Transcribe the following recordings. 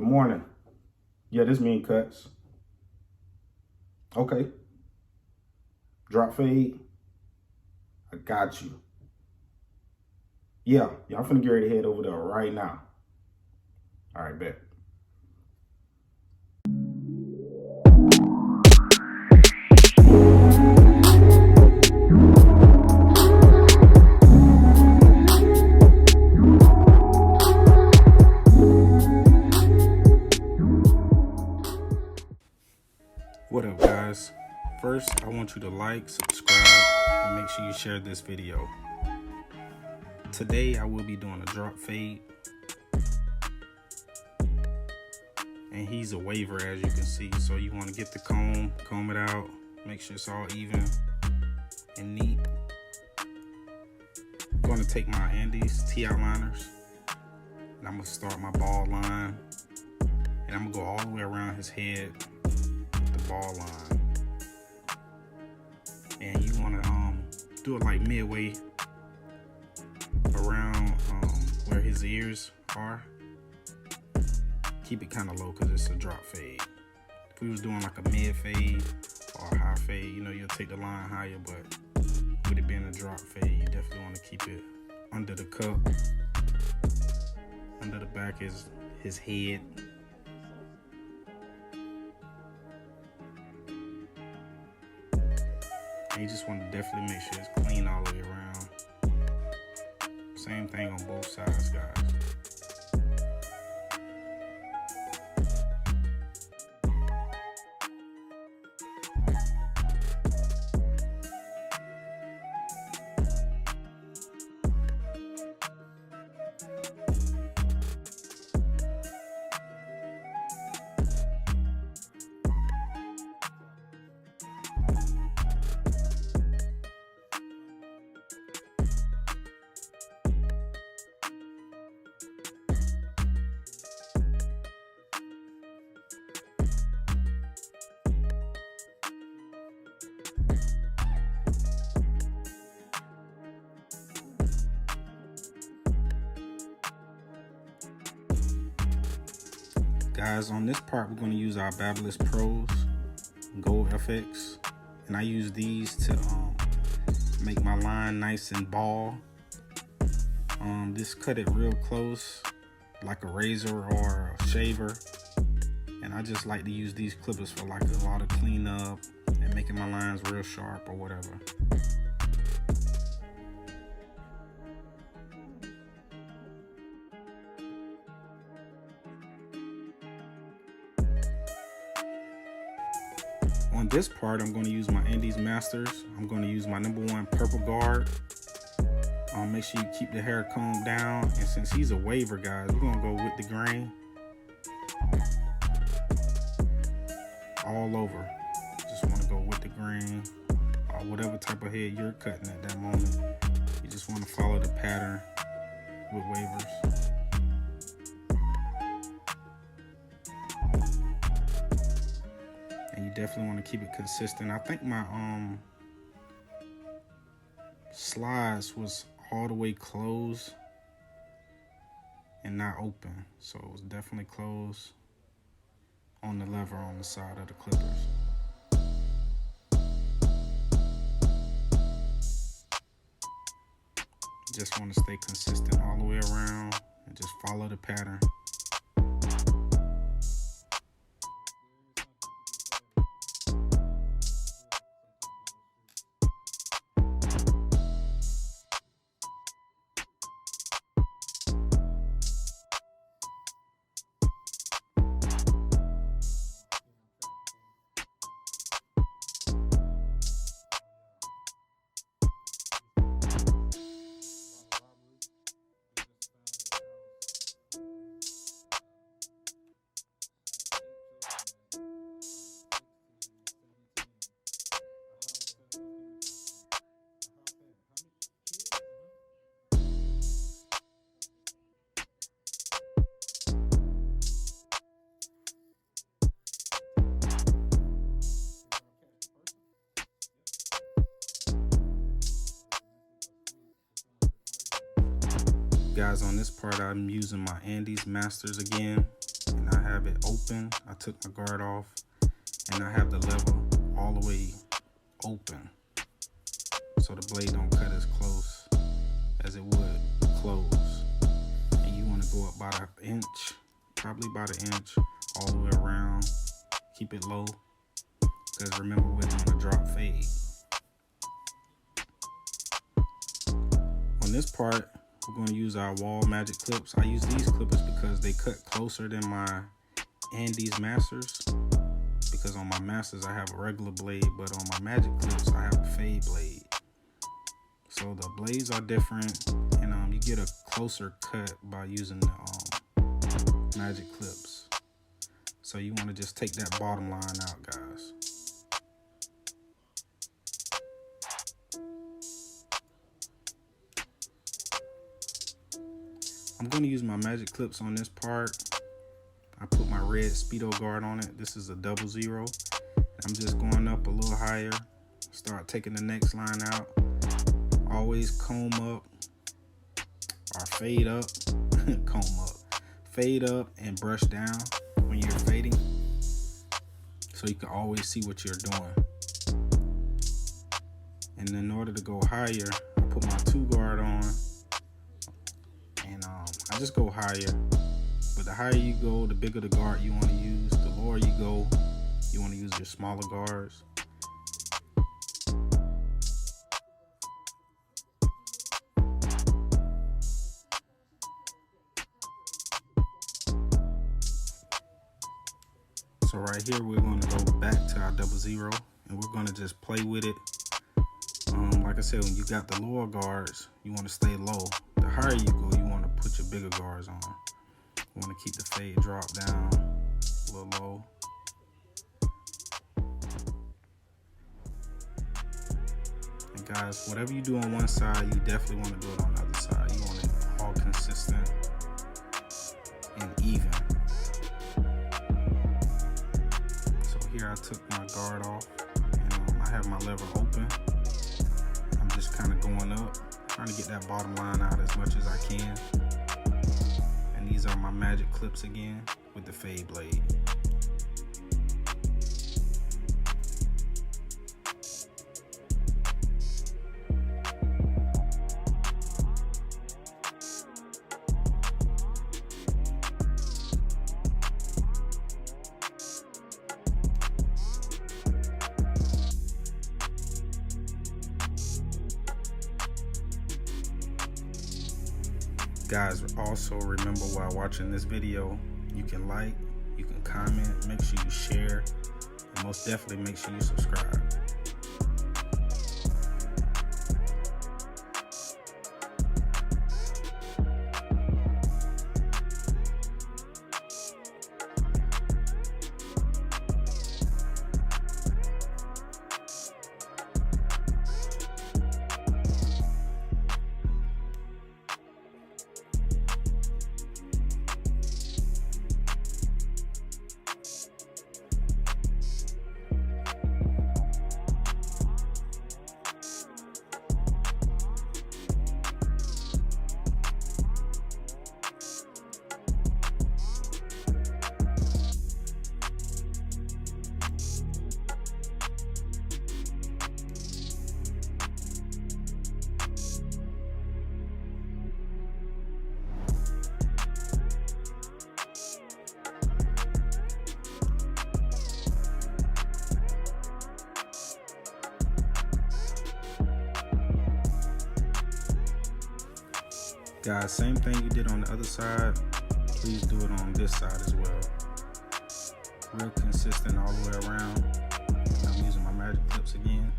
morning. Yeah, this mean cuts. Okay. Drop fade. I got you. Yeah, y'all finna get ready to head over there right now. All right, bet. What up, guys? First, I want you to like, subscribe, and make sure you share this video. Today, I will be doing a drop fade. And he's a waver, as you can see. So you want to get the comb it out, make sure it's all even and neat. I'm going to take my Andes T outliners, and I'm going to start my ball line. And I'm going to go all the way around his head with the ball line. And you want to do it like midway around where his ears are. Keep it kind of low because it's a drop fade. If we was doing like a mid fade or a high fade, you know, you'll take the line higher, but with it being a drop fade, you definitely want to keep it under the cup. Under the back is his head. And you just want to definitely make sure it's clean all the way around. Same thing on both sides, guys. Guys, on this part, we're going to use our Babyliss Pros Gold FX, and I use these to make my line nice and ball. Just cut it real close, like a razor or a shaver, and I just like to use these clippers for like a lot of cleanup and making my lines real sharp or whatever. On this part, I'm going to use my Andes Masters. I'm going to use my #1 purple guard. Make sure you keep the hair combed down. And since he's a waver, guys, we're going to go with the grain all over. Just want to go with the grain or whatever type of head you're cutting at that moment. You just want to follow the pattern with wavers. And you definitely want to keep it consistent. I think my slides was all the way closed and not open, so it was definitely closed on the lever on the side of the clippers. Just want to stay consistent all the way around and just follow the pattern. Guys, on this part, I'm using my Andes Masters again. and I have it open. I took my guard off, and I have the lever all the way open, so the blade don't cut as close as it would close. And you want to go up about an inch, probably about an inch, all the way around. Keep it low, because remember we're doing a drop fade. On this part, we're going to use our wall magic clips. I use these clippers because they cut closer than my Andes Masters. Because on my Masters I have a regular blade, but on my magic clips I have a fade blade. So the blades are different, and you get a closer cut by using the magic clips. So you want to just take that bottom line out, guys. I'm going to use my magic clips on this part. I put my red Speedo guard on it. This is a 00. I'm just going up a little higher. Start taking the next line out. Always comb up or fade up. Comb up. Fade up and brush down when you're fading, so you can always see what you're doing. And in order to go higher, I put my 2 guard on, and I just go higher. But the higher you go, the bigger the guard you want to use. The lower you go, you want to use your smaller guards. So right here, we're going to go back to our 00, and we're going to just play with it. Like I said, when you got the lower guards, you want to stay low. The higher you go, you want to put your bigger guards on. You want to keep the fade drop down a little low. And guys, whatever you do on one side, you definitely want to do it on the other side. You want it all consistent and even. So here I took my guard off, and I have my lever open. I'm just kind of going up, trying to get that bottom line out as much as I can. And these are my magic clips again with the fade blade. Guys, also remember while watching this video, you can like, you can comment, make sure you share, and most definitely make sure you subscribe. Guys, same thing you did on the other side, please do it on this side as well. Real consistent all the way around. I'm using my magic clips again,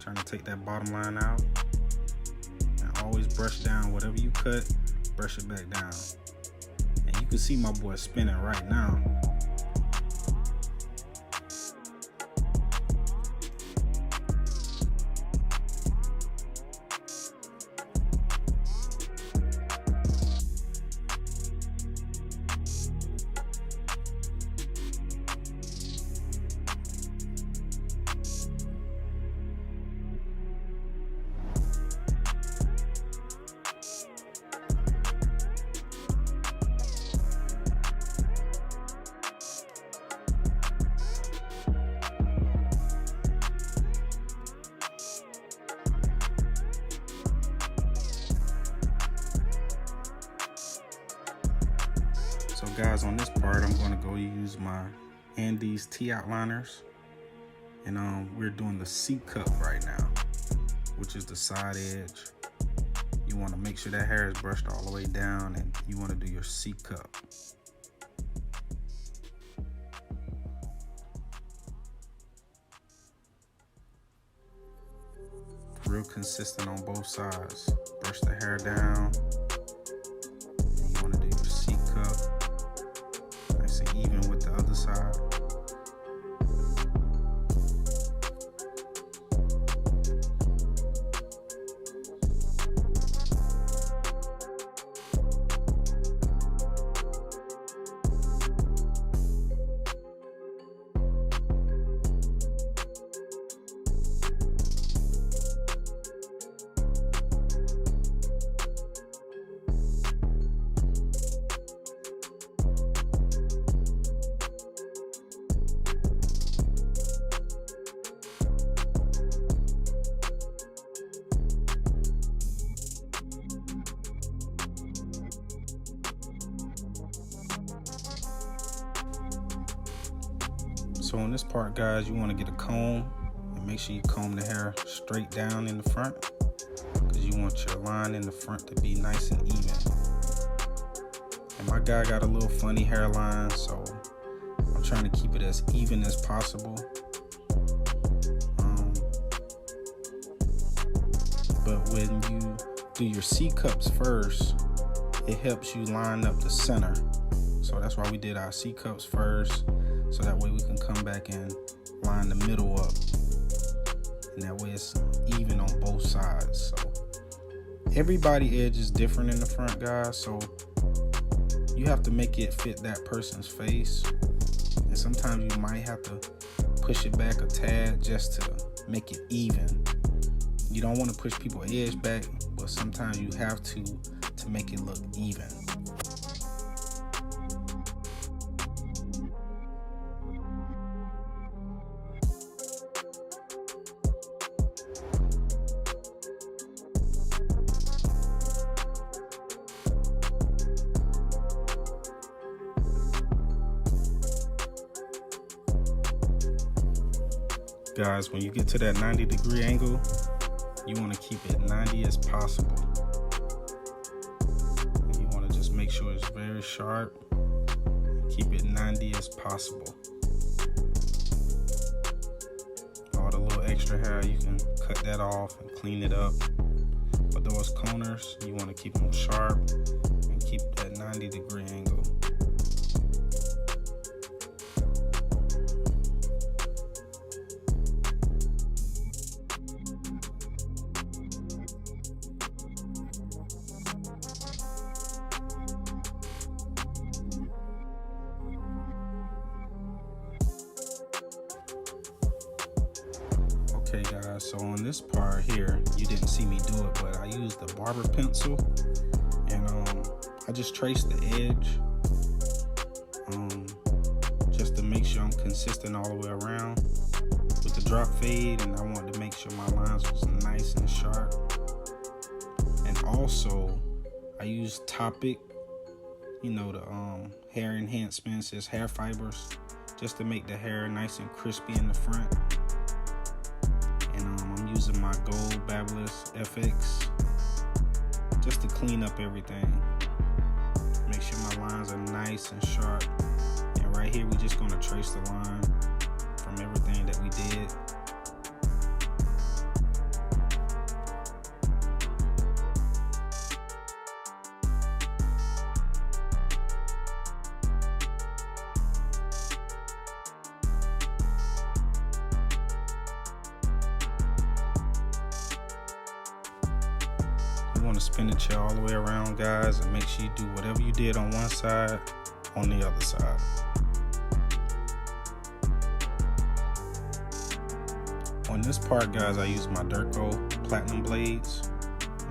trying to take that bottom line out. And always brush down whatever you cut, brush it back down. And you can see my boy spinning right now. guys, on this part, I'm going to go use my Andes T-outliners. And we're doing the C cup right now, which is the side edge. You want to make sure that hair is brushed all the way down, and you want to do your C cup. Real consistent on both sides. Brush the hair down. And you want to do your C cup. Nice and even with the other side. So on this part, guys, you want to get a comb and make sure you comb the hair straight down in the front, because you want your line in the front to be nice and even. And my guy got a little funny hairline, so I'm trying to keep it as even as possible. But when you do your C cups first, it helps you line up the center. So that's why we did our C cups first, so that way we can come back and line the middle up, and that way it's even on both sides. So every body edge is different in the front, guys, so you have to make it fit that person's face, and sometimes you might have to push it back a tad just to make it even. You don't want to push people's edge back, but sometimes you have to make it look even. Guys, when you get to that 90-degree angle, you want to keep it 90 as possible. And you want to just make sure it's very sharp. Keep it 90 as possible. All the little extra hair, you can cut that off and clean it up. But those corners, you want to keep them sharp and keep that 90-degree angle. Okay guys, so on this part here, you didn't see me do it, but I used the barber pencil, and I just traced the edge just to make sure I'm consistent all the way around with the drop fade, and I wanted to make sure my lines was nice and sharp. And also I used Topic, you know, the hair enhancements, is hair fibers, just to make the hair nice and crispy in the front. I'm using my gold Babyliss FX just to clean up everything. Make sure my lines are nice and sharp. And right here, we're just going to trace the line from everything that we did. You want to spin the chair all the way around, guys, and make sure you do whatever you did on one side on the other side. On this part, guys, I use my Durco Platinum blades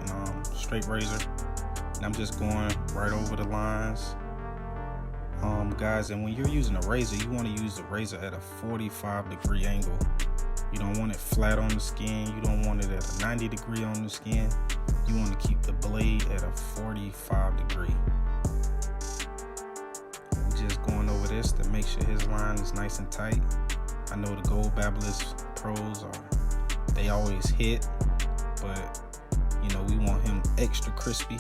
and straight razor, and I'm just going right over the lines. Guys, and when you're using a razor, you want to use the razor at a 45-degree angle. You don't want it flat on the skin. You don't want it at a 90-degree on the skin. You want to keep the blade at a 45-degree. this to make sure his line is nice and tight. I know the Gold Babyliss Pros they always hit, but you know, we want him extra crispy.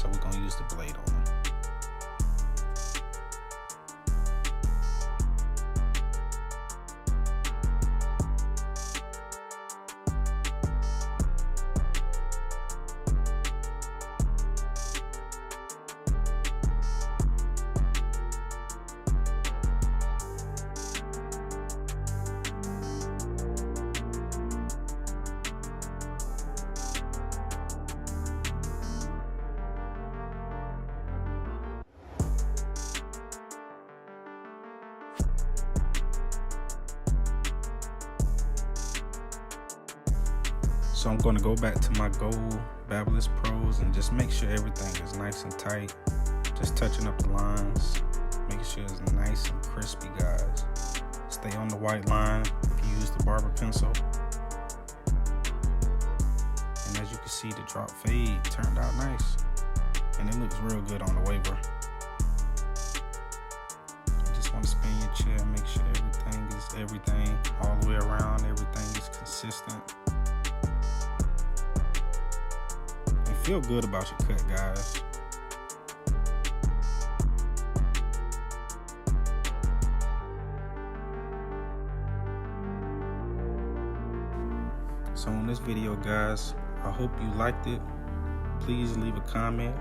So we're gonna use the blade on him. So I'm going to go back to my Gold Babyliss Pros and just make sure everything is nice and tight. Just touching up the lines, making sure it's nice and crispy, guys. Stay on the white line if you use the barber pencil. And as you can see, the drop fade turned out nice. And it looks real good on the waver. You just want to spin your chair, make sure everything all the way around, everything is consistent. Feel good about your cut, guys. So on this video, guys, I hope you liked it. Please leave a comment.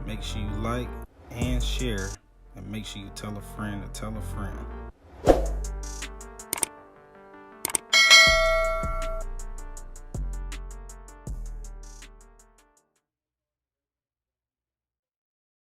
Make sure you like and share, and make sure you tell a friend to tell a friend.